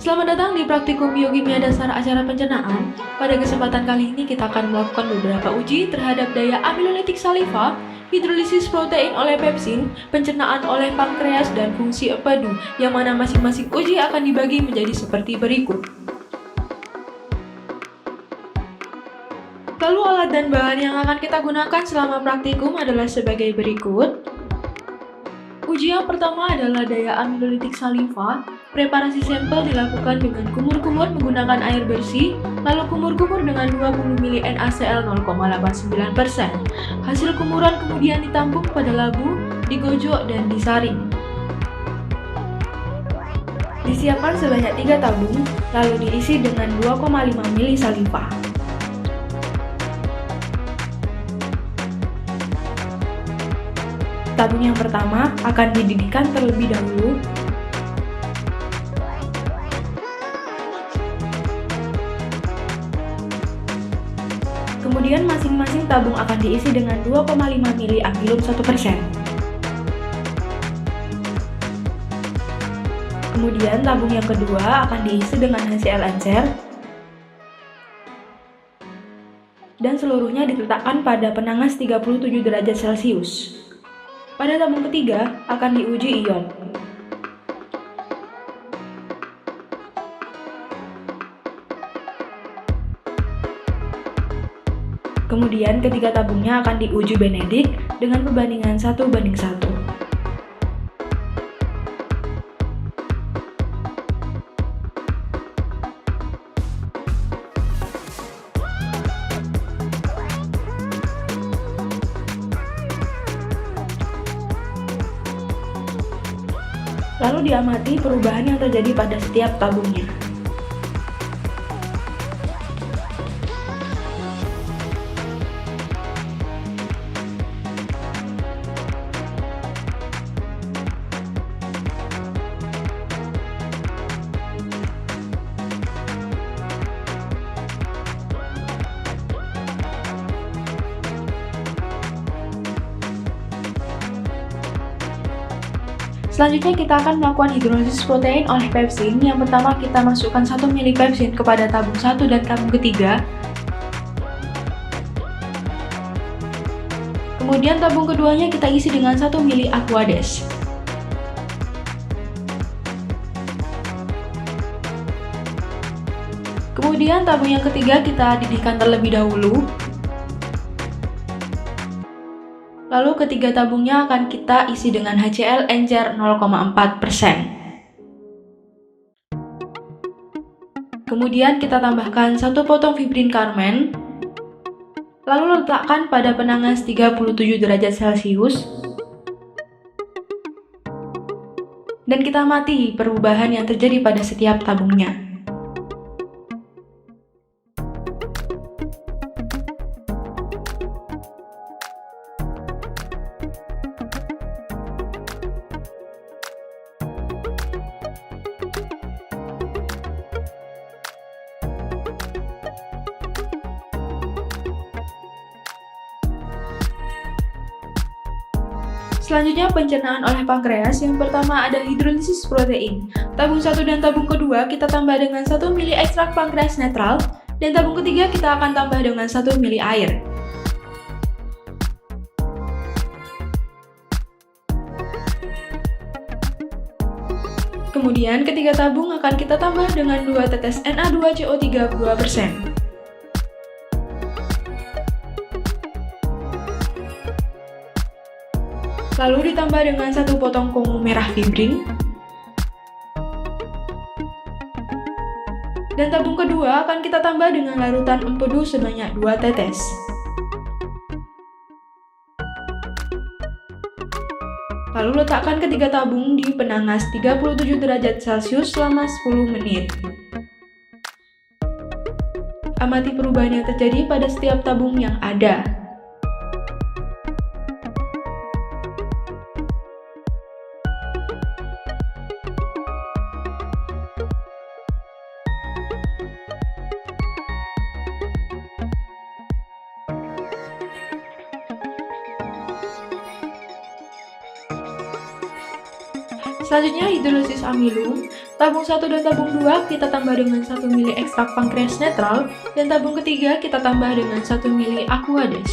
Selamat datang di Praktikum Biokimia Dasar Acara Pencernaan. Pada kesempatan kali ini kita akan melakukan beberapa uji terhadap daya amilolitik saliva, hidrolisis protein oleh pepsin, pencernaan oleh pankreas, dan fungsi empedu, yang mana masing-masing uji akan dibagi menjadi seperti berikut. Lalu alat dan bahan yang akan kita gunakan selama praktikum adalah sebagai berikut. Uji yang pertama adalah daya amilolitik saliva. Preparasi sampel dilakukan dengan kumur-kumur menggunakan air bersih, lalu kumur-kumur dengan 20 ml NaCl 0,89%. Hasil kumuran kemudian ditampung pada labu, digojok, dan disaring. Disiapkan sebanyak 3 tabung, lalu diisi dengan 2,5 ml saliva. Tabung yang pertama akan dididihkan terlebih dahulu. Kemudian masing-masing tabung akan diisi dengan 2,5 ml amilum 1%. Kemudian tabung yang kedua akan diisi dengan HCl encer. Dan seluruhnya diletakkan pada penangas 37 derajat Celcius. Pada tabung ketiga akan diuji ion. Kemudian ketiga tabungnya akan diuji Benedict dengan perbandingan 1:1. Lalu diamati perubahan yang terjadi pada setiap tabungnya. Selanjutnya kita akan melakukan hidrolisis protein oleh pepsin. Yang pertama kita masukkan 1 ml pepsin kepada tabung 1 dan tabung ketiga. Kemudian tabung keduanya kita isi dengan 1 ml aquades. Kemudian tabung yang ketiga kita didihkan terlebih dahulu. Lalu ketiga tabungnya akan kita isi dengan HCl encer 0,4%. Kemudian kita tambahkan 1 potong fibrin karmen. Lalu letakkan pada penangas 37 derajat Celcius. Dan kita amati perubahan yang terjadi pada setiap tabungnya. Selanjutnya pencernaan oleh pankreas. Yang pertama ada hidrolisis protein. Tabung 1 dan tabung kedua kita tambah dengan 1 ml ekstrak pankreas netral, dan tabung ketiga kita akan tambah dengan 1 ml air. Kemudian ketiga tabung akan kita tambah dengan 2 tetes Na2CO3 2%. Lalu ditambah dengan 1 potong komu merah fibrin. Dan tabung kedua akan kita tambah dengan larutan empedu sebanyak 2 tetes. Lalu letakkan ketiga tabung di penangas 37 derajat Celcius selama 10 menit. Amati perubahan yang terjadi pada setiap tabung yang ada. Selanjutnya hidrolisis amilum. Tabung 1 dan tabung 2 kita tambah dengan 1 ml ekstrak pankreas netral, dan tabung ketiga kita tambah dengan 1 ml Aquades.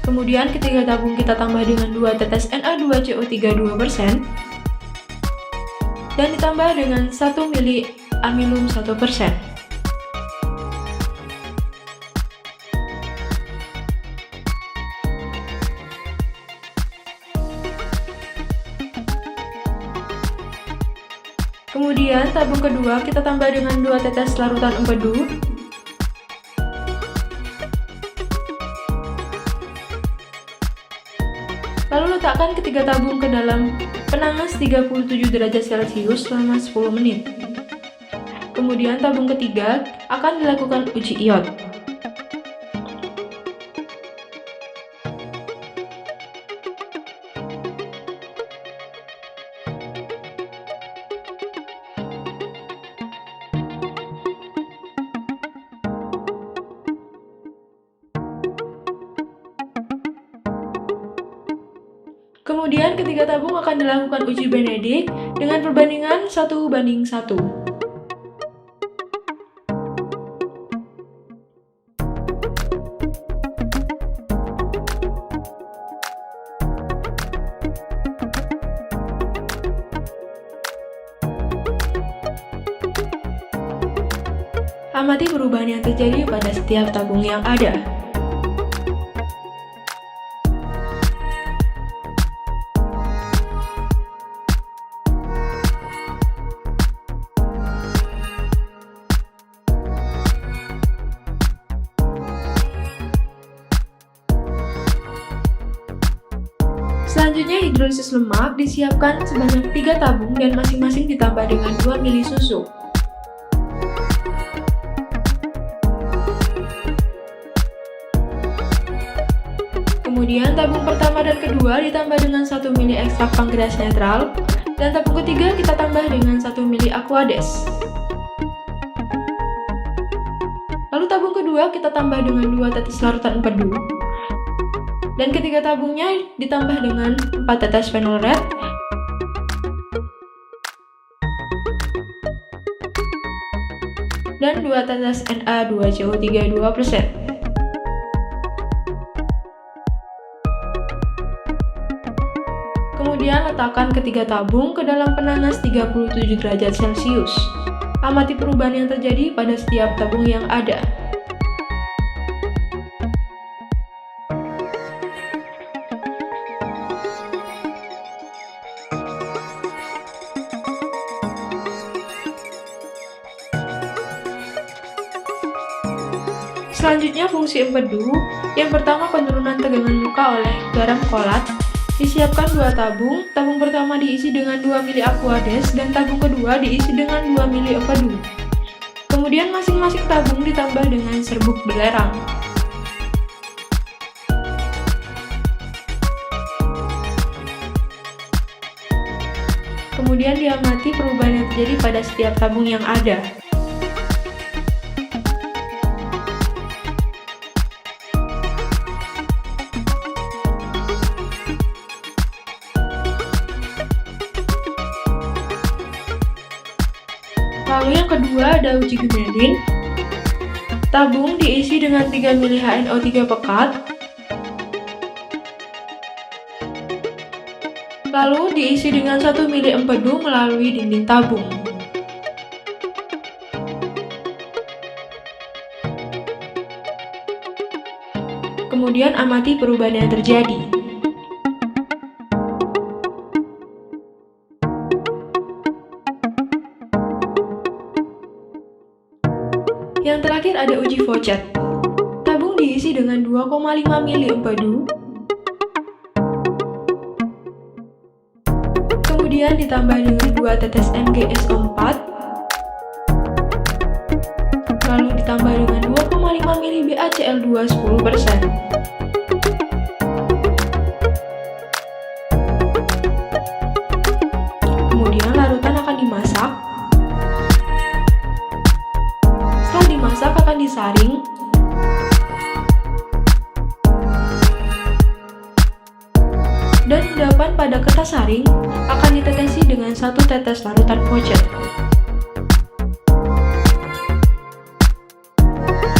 Kemudian ketiga tabung kita tambah dengan 2 tetes Na2CO3 2%, dan ditambah dengan 1 ml amilum 1%. Kemudian tabung kedua kita tambah dengan 2 tetes larutan empedu, lalu letakkan ketiga tabung ke dalam penanas 37 derajat Celcius selama 10 menit. Kemudian tabung ketiga akan dilakukan uji ion. Kemudian ketiga tabung akan dilakukan uji Benedict dengan perbandingan 1:1. Amati perubahan yang terjadi pada setiap tabung yang ada. Selanjutnya hidrolisis lemak disiapkan sebanyak 3 tabung dan masing-masing ditambah dengan 2 ml susu. Kemudian tabung pertama dan kedua ditambah dengan 1 ml ekstrak pankreas netral, dan tabung ketiga kita tambah dengan 1 ml Aquades. Lalu tabung kedua kita tambah dengan 2 tetes larutan empedu, dan ketiga tabungnya ditambah dengan 4 tetes phenol red, dan 2 tetes Na2CO3 2%. Kemudian letakkan ketiga tabung ke dalam penanas 37 derajat Celcius. Amati perubahan yang terjadi pada setiap tabung yang ada. Selanjutnya fungsi empedu. Yang pertama, penurunan tegangan luka oleh garam kolat. Disiapkan 2 tabung. Tabung pertama diisi dengan 2 ml Aquades dan tabung kedua diisi dengan 2 ml empedu. Kemudian masing-masing tabung ditambah dengan serbuk belerang. Kemudian diamati perubahan yang terjadi pada setiap tabung yang ada. Lalu yang kedua ada uji Gnadin. Tabung diisi dengan 3 ml HNO3 pekat, lalu diisi dengan 1 ml empedu melalui dinding tabung. Kemudian amati perubahan yang terjadi. Yang terakhir ada uji Fouchet. Tabung diisi dengan 2,5 ml empedu, kemudian ditambah dengan 2 tetes MgSO4, lalu ditambah dengan 2,5 ml BaCl2 10%. Kemudian larutan akan dimasak. Setelah dimasak akan disaring. dan endapan pada kertas saring akan ditetesi dengan 1 tetes larutan voucher.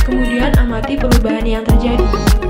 Kemudian amati perubahan yang terjadi.